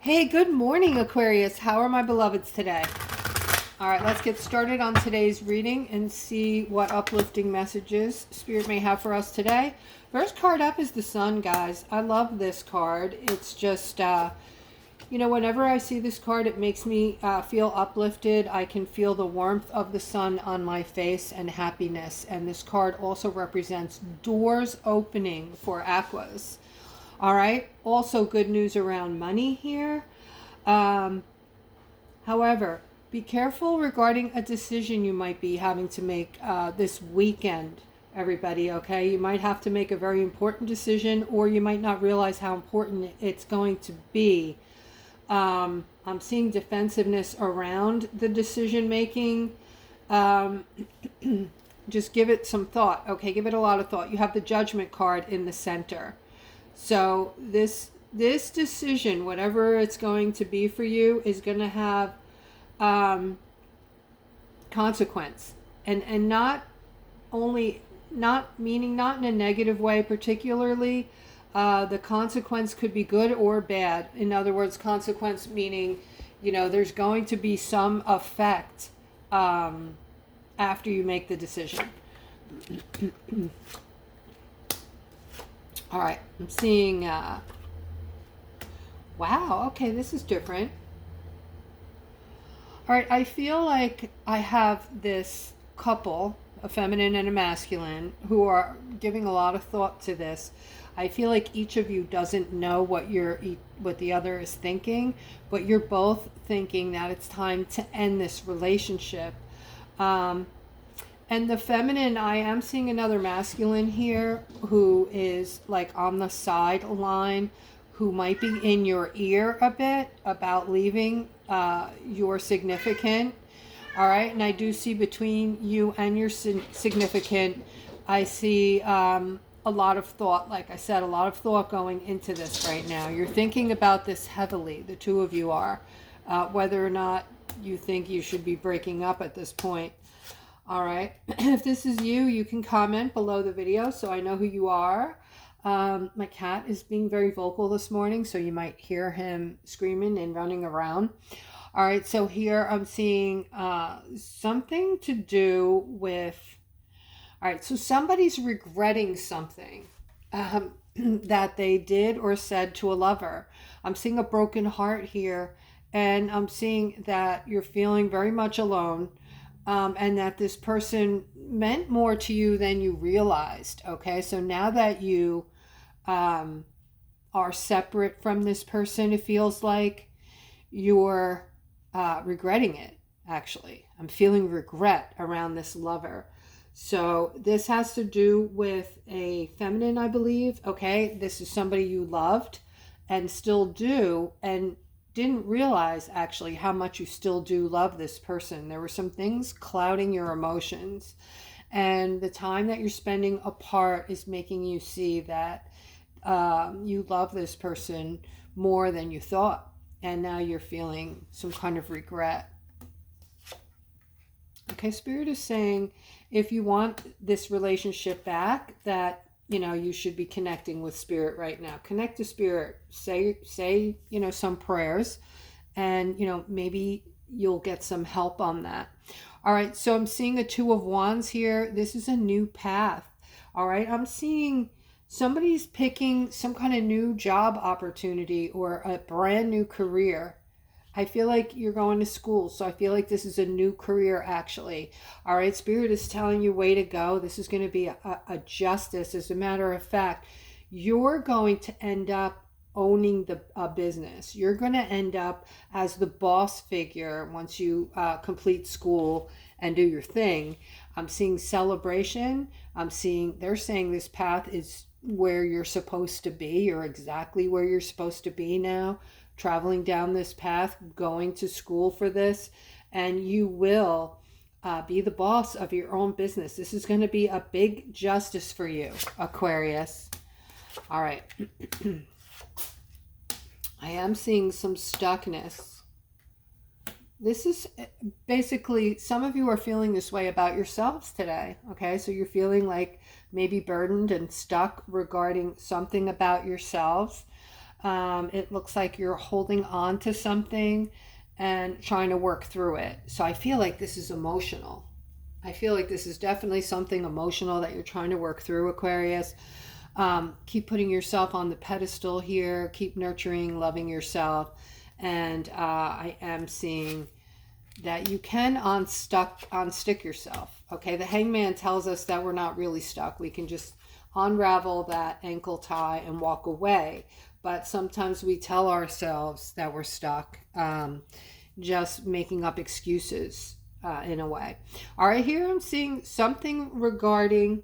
Hey, good morning, Aquarius. How are my beloveds today? All right, let's get started on today's reading and see what uplifting messages Spirit may have for us today. First card up is the Sun, guys. I love this card. It's just, whenever I see this card, it makes me feel uplifted. I can feel the warmth of the sun on my face and happiness. And this card also represents doors opening for Aquas. All right. Also good news around money here. However, be careful regarding a decision you might be having to make this weekend, everybody, okay? You might have to make a very important decision, or you might not realize how important it's going to be. I'm seeing defensiveness around the decision making. Just give it some thought, okay? Give it a lot of thought. You have the Judgment card in the center. So this decision, whatever it's going to be for you, is going to have consequence, and not only, not meaning, not in a negative way particularly. The consequence could be good or bad. In other words, consequence meaning, there's going to be some effect after you make the decision. All right, I'm seeing, wow, okay, this is different. All right, I feel like I have this couple, a feminine and a masculine, who are giving a lot of thought to this. I feel like each of you doesn't know what the other is thinking, but you're both thinking that it's time to end this relationship. And the feminine, I am seeing another masculine here who is like on the sideline, who might be in your ear a bit about leaving your significant. All right, and I do see between you and your significant, I see a lot of thought. Like I said, a lot of thought going into this right now. You're thinking about this heavily, the two of you are, whether or not you think you should be breaking up at this point. All right, if this is you, you can comment below the video so I know who you are. My cat is being very vocal this morning, so you might hear him screaming and running around. All right, so here I'm seeing something to do with, all right, so somebody's regretting something that they did or said to a lover. I'm seeing a broken heart here, and I'm seeing that you're feeling very much alone. And that this person meant more to you than you realized, okay? So now that you are separate from this person, it feels like you're regretting it, actually. I'm feeling regret around this lover. So this has to do with a feminine, I believe, okay? This is somebody you loved and still do, and didn't realize actually how much you still do love this person. There were some things clouding your emotions, and the time that you're spending apart is making you see that you love this person more than you thought, and now you're feeling some kind of regret. Okay, Spirit is saying if you want this relationship back, that you should be connecting with Spirit right now. Connect to Spirit. Say, some prayers, and, maybe you'll get some help on that. All right, so I'm seeing a Two of Wands here. This is a new path. All right, I'm seeing somebody's picking some kind of new job opportunity or a brand new career. I feel like you're going to school, so I feel like this is a new career, actually. All right, Spirit is telling you, way to go. This is going to be a justice. As a matter of fact, you're going to end up owning a business. You're going to end up as the boss figure once you complete school and do your thing. I'm seeing celebration. They're saying this path is where you're supposed to be. You're exactly where you're supposed to be now. Traveling down this path, going to school for this, and you will be the boss of your own business. This is going to be a big justice for you, Aquarius. All right. I am seeing some stuckness. This is basically, some of you are feeling this way about yourselves today, okay? So you're feeling like maybe burdened and stuck regarding something about yourselves. It looks like you're holding on to something and trying to work through it. So I feel like this is emotional. I feel like this is definitely something emotional that you're trying to work through, Aquarius. Keep putting yourself on the pedestal here. Keep nurturing, loving yourself. And I am seeing that you can unstick yourself. Okay, the Hangman tells us that we're not really stuck. We can just unravel that ankle tie and walk away. But sometimes we tell ourselves that we're stuck, just making up excuses in a way. All right, here I'm seeing something regarding...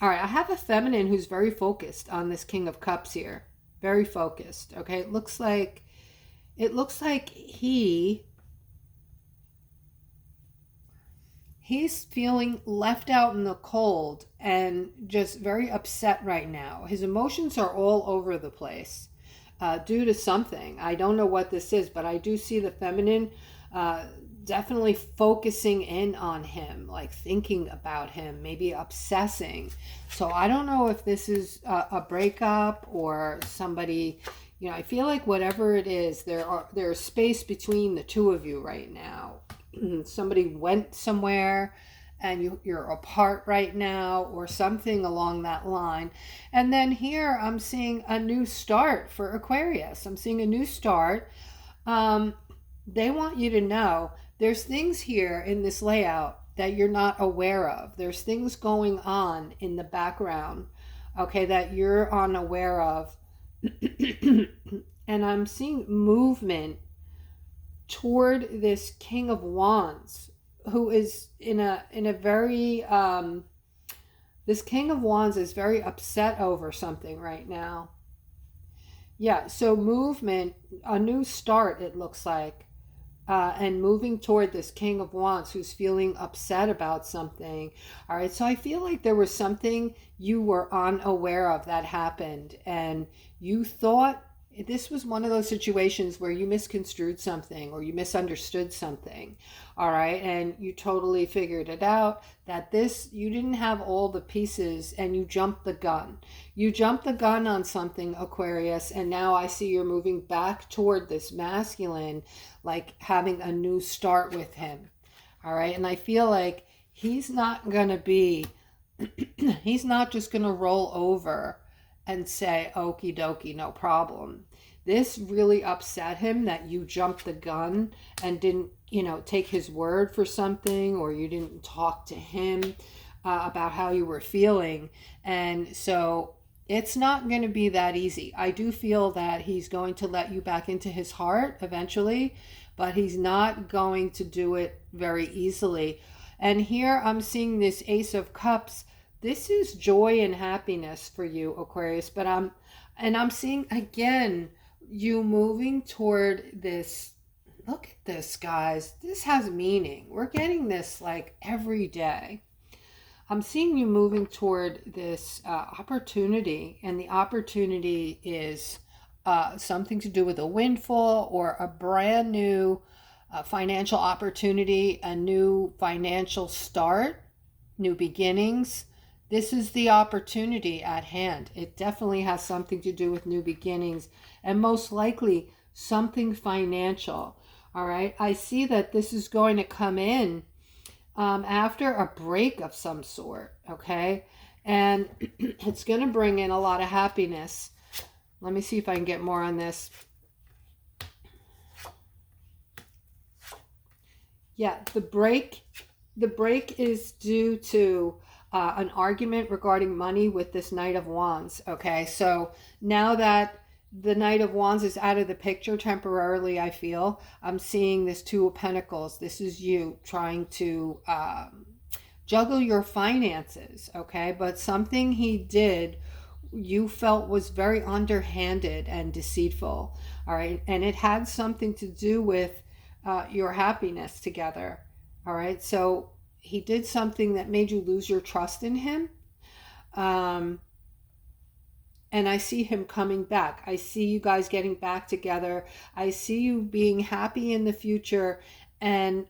All right, I have a feminine who's very focused on this King of Cups here. Very focused. Okay, it looks like he's feeling left out in the cold and just very upset right now. His emotions are all over the place due to something. I don't know what this is, but I do see the feminine definitely focusing in on him, like thinking about him, maybe obsessing. So I don't know if this is a breakup or somebody, you know, I feel like whatever it is, there's space between the two of you right now. Somebody went somewhere and you're apart right now, or something along that line. And then here I'm seeing a new start for Aquarius. I'm seeing a new start. They want you to know there's things here in this layout that you're not aware of. There's things going on in the background, okay, that you're unaware of. And I'm seeing movement toward this King of Wands, who is in a very this King of Wands is very upset over something right now. Yeah, so movement, a new start, it looks like. And moving toward this King of Wands who's feeling upset about something. All right, so I feel like there was something you were unaware of that happened, and you thought this was one of those situations where you misconstrued something or you misunderstood something. All right, and you totally figured it out that you didn't have all the pieces, and you jumped the gun. You jumped the gun on something, Aquarius, and now I see you're moving back toward this masculine, like having a new start with him. All right, and I feel like he's not going to be, he's not just going to roll over and say, okie dokie, no problem. This really upset him that you jumped the gun and didn't, you know, take his word for something, or you didn't talk to him about how you were feeling. And so it's not going to be that easy. I do feel that he's going to let you back into his heart eventually, but he's not going to do it very easily. And here I'm seeing this Ace of Cups. This is joy and happiness for you, Aquarius, but I'm seeing again you moving toward this. Look at this, guys. This has meaning. We're getting this like every day. I'm seeing you moving toward this opportunity, and the opportunity is something to do with a windfall or a brand new financial opportunity, a new financial start, new beginnings. This is the opportunity at hand. It definitely has something to do with new beginnings, and most likely something financial. All right. I see that this is going to come in after a break of some sort. Okay. And it's going to bring in a lot of happiness. Let me see if I can get more on this. Yeah, the break is due to an argument regarding money with this Knight of Wands. Okay, so now that the Knight of Wands is out of the picture temporarily, I feel I'm seeing this Two of Pentacles. This is you trying to juggle your finances. Okay, but something he did you felt was very underhanded and deceitful. All right, and it had something to do with your happiness together. All right, so he did something that made you lose your trust in him. And I see him coming back. I see you guys getting back together. I see you being happy in the future and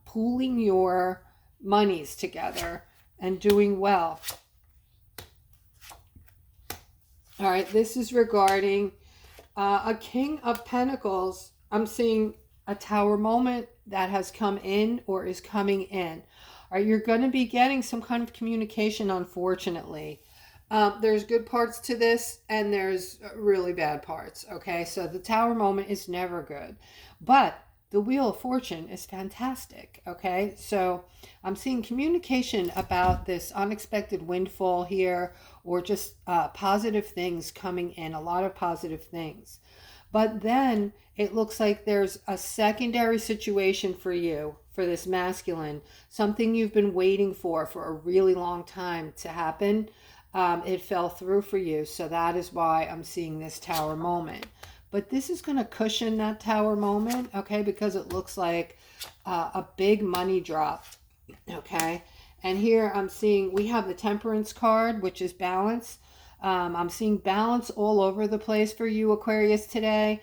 pooling your monies together and doing well. All right, this is regarding a King of Pentacles. I'm seeing a Tower moment that has come in or is coming in. All right, you're going to be getting some kind of communication, unfortunately. There's good parts to this and there's really bad parts. Okay, so the Tower moment is never good. But the Wheel of Fortune is fantastic. Okay, so I'm seeing communication about this unexpected windfall here, or just positive things coming in, a lot of positive things. But then it looks like there's a secondary situation for you, for this masculine, something you've been waiting for a really long time to happen. It fell through for you. So that is why I'm seeing this Tower moment. But this is going to cushion that Tower moment, okay, because it looks like a big money drop, okay. And here I'm seeing we have the Temperance card, which is balance. I'm seeing balance all over the place for you, Aquarius, today.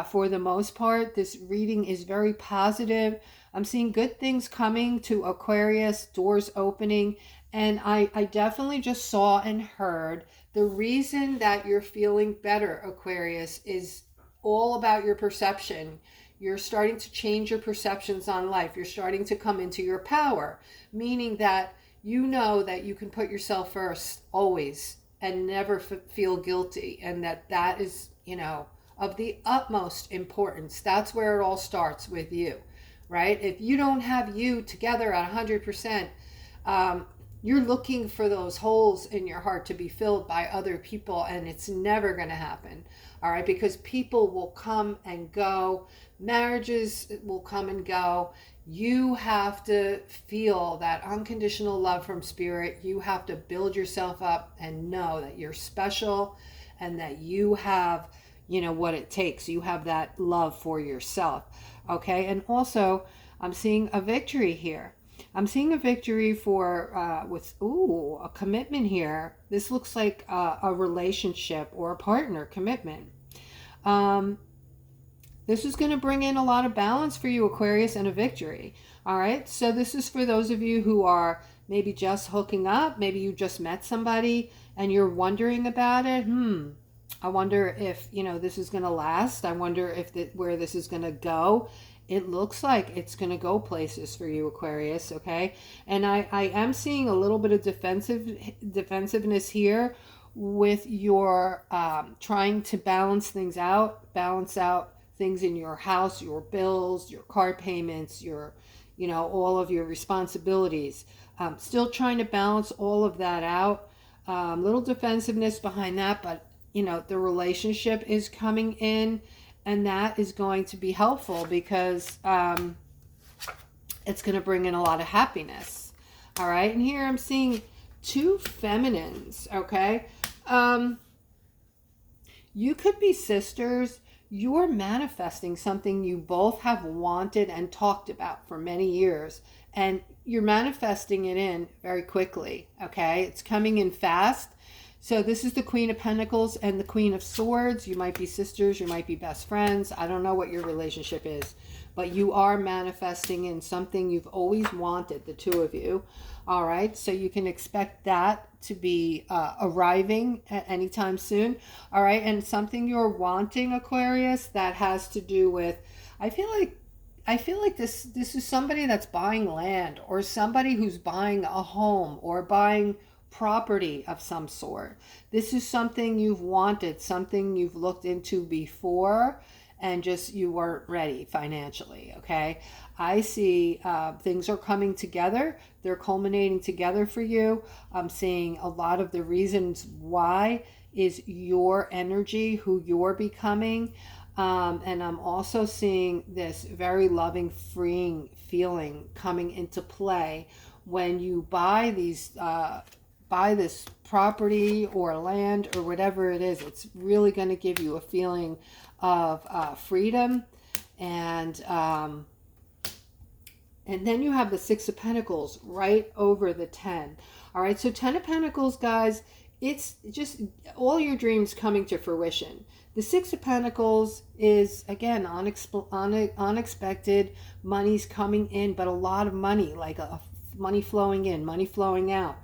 For the most part, this reading is very positive. I'm seeing good things coming to Aquarius, doors opening. And I definitely just saw and heard the reason that you're feeling better, Aquarius, is all about your perception. You're starting to change your perceptions on life. You're starting to come into your power, meaning that you know that you can put yourself first always and never feel guilty, and that is, of the utmost importance. That's where it all starts with you, right? If you don't have you together at 100%, you're looking for those holes in your heart to be filled by other people, and it's never going to happen. All right, because people will come and go, marriages will come and go. You have to feel that unconditional love from spirit. You have to build yourself up and know that you're special and that you have, what it takes. You have that love for yourself. Okay, and also I'm seeing a victory here. I'm seeing a victory for with a commitment here. This looks like a relationship or a partner commitment. This is going to bring in a lot of balance for you, Aquarius, and a victory. All right, so this is for those of you who are maybe just hooking up. Maybe you just met somebody and you're wondering about it. I wonder if this is going to last. I wonder if where this is going to go. It looks like it's going to go places for you, Aquarius, okay? And I am seeing a little bit of defensiveness here with your trying to balance out things in your house, your bills, your car payments, your, all of your responsibilities. Still trying to balance all of that out. Little defensiveness behind that, but, the relationship is coming in. And that is going to be helpful because it's going to bring in a lot of happiness. All right. And here I'm seeing two feminines. Okay. You could be sisters. You're manifesting something you both have wanted and talked about for many years. And you're manifesting it in very quickly. Okay. It's coming in fast. So this is the Queen of Pentacles and the Queen of Swords. You might be sisters, you might be best friends. I don't know what your relationship is, but you are manifesting in something you've always wanted, the two of you. All right, so you can expect that to be arriving at any time soon. All right, and something you're wanting, Aquarius, that has to do with, I feel like this is somebody that's buying land, or somebody who's buying a home or buying property of some sort. This is something you've wanted, something you've looked into before, and just you weren't ready financially. Okay, I see things are coming together. They're culminating together for you. I'm seeing a lot of the reasons why is your energy, who you're becoming. And I'm also seeing this very loving, freeing feeling coming into play when you buy this property or land or whatever it is. It's really going to give you a feeling of freedom. And then you have the Six of Pentacles right over the 10. All right, so 10 of Pentacles, guys, it's just all your dreams coming to fruition. The Six of Pentacles is, again, unexpected. Money's coming in, but a lot of money, like money flowing in, money flowing out.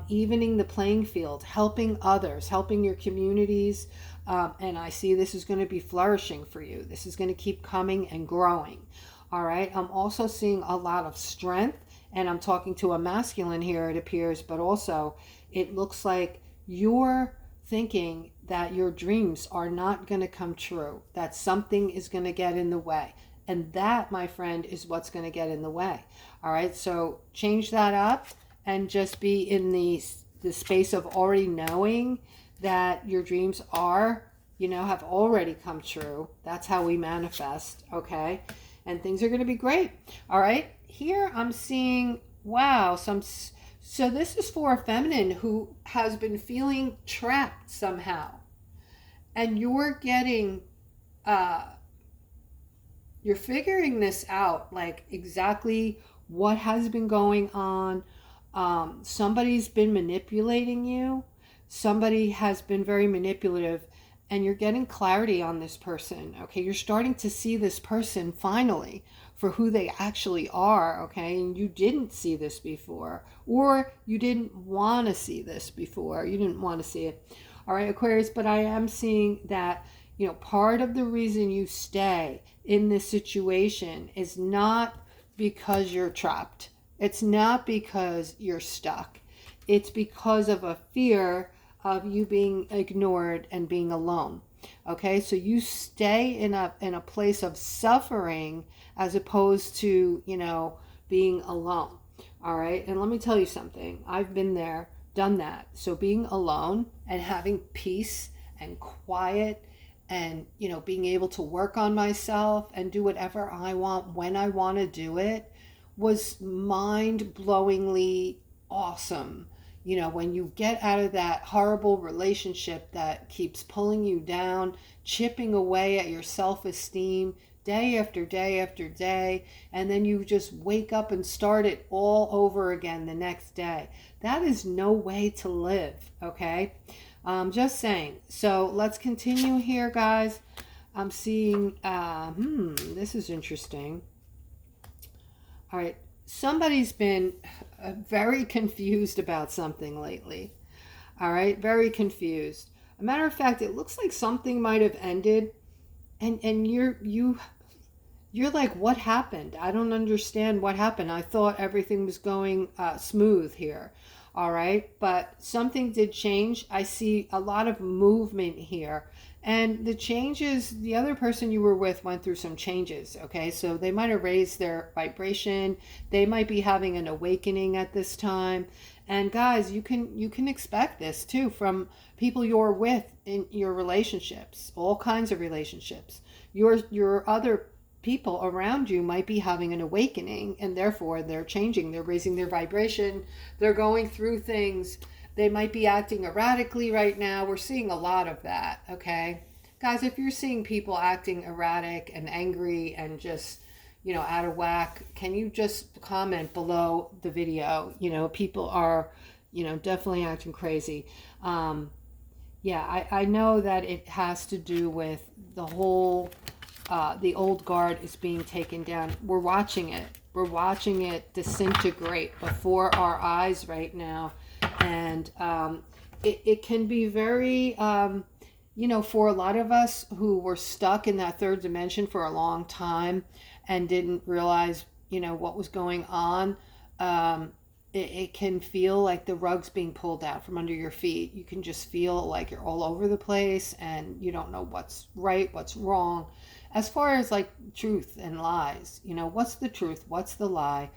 evening the playing field, helping others, helping your communities. And I see this is going to be flourishing for you. This is going to keep coming and growing. All right. I'm also seeing a lot of strength, and I'm talking to a masculine here, it appears, but also it looks like you're thinking that your dreams are not going to come true, that something is going to get in the way. And that, my friend, is what's going to get in the way. All right. So change that up and just be in the space of already knowing that your dreams are, have already come true. That's how we manifest. Okay. And things are going to be great. All right. Here I'm seeing, wow, so this is for a feminine who has been feeling trapped somehow. And you're getting, you're figuring this out, like exactly what has been going on. Somebody's been manipulating you. Somebody has been very manipulative, and you're getting clarity on this person. Okay, you're starting to see this person finally for who they actually are. Okay, and you didn't see this before, or you didn't want to see this before. You didn't want to see it. All right, Aquarius, but I am seeing that, part of the reason you stay in this situation is not because you're trapped. It's not because you're stuck. It's because of a fear of you being ignored and being alone. Okay, so you stay in a place of suffering as opposed to, being alone. All right, and let me tell you something. I've been there, done that. So being alone and having peace and quiet and, being able to work on myself and do whatever I want when I want to do it was mind-blowingly awesome. When you get out of that horrible relationship that keeps pulling you down, chipping away at your self-esteem day after day after day, and then you just wake up and start it all over again the next day. That is no way to live, okay? Just saying. So let's continue here, guys. I'm seeing, this is interesting. All right. Somebody's been very confused about something lately. All right. Very confused. A matter of fact, it looks like something might have ended, and you're like, what happened? I don't understand what happened. I thought everything was going smooth here. All right. But something did change. I see a lot of movement here. And the changes, the other person you were with went through some changes, okay? So they might have raised their vibration. They might be having an awakening at this time. And guys, you can expect this too from people you're with in your relationships, all kinds of relationships. Your other people around you might be having an awakening, and therefore they're changing. They're raising their vibration. They're going through things. They might be acting erratically right now. We're seeing a lot of that, okay? Guys, if you're seeing people acting erratic and angry and just, out of whack, can you just comment below the video? People are, definitely acting crazy. I know that it has to do with the whole, the old guard is being taken down. We're watching it. We're watching it disintegrate before our eyes right now. And it can be very, for a lot of us who were stuck in that third dimension for a long time and didn't realize, what was going on, it can feel like the rug's being pulled out from under your feet. You can just feel like you're all over the place and you don't know what's right, what's wrong. As far as like truth and lies, what's the truth? What's the lie?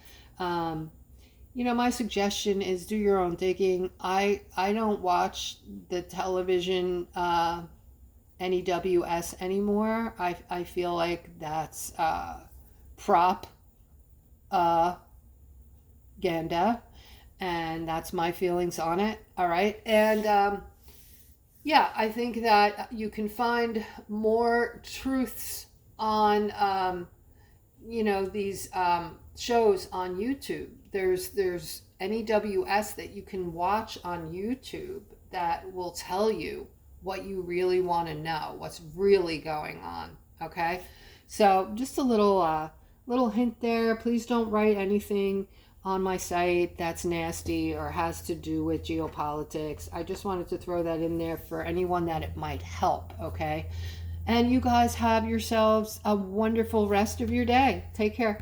My suggestion is do your own digging. I don't watch the television NEWS anymore. I feel like that's prop ganda, and that's my feelings on it. All right. And I think that you can find more truths on these shows on YouTube. There's NEWS that you can watch on YouTube that will tell you what you really want to know, what's really going on. Okay, so just a little hint there. Please don't write anything on my site that's nasty or has to do with geopolitics. I just wanted to throw that in there for anyone that it might help, okay? And you guys have yourselves a wonderful rest of your day. Take care.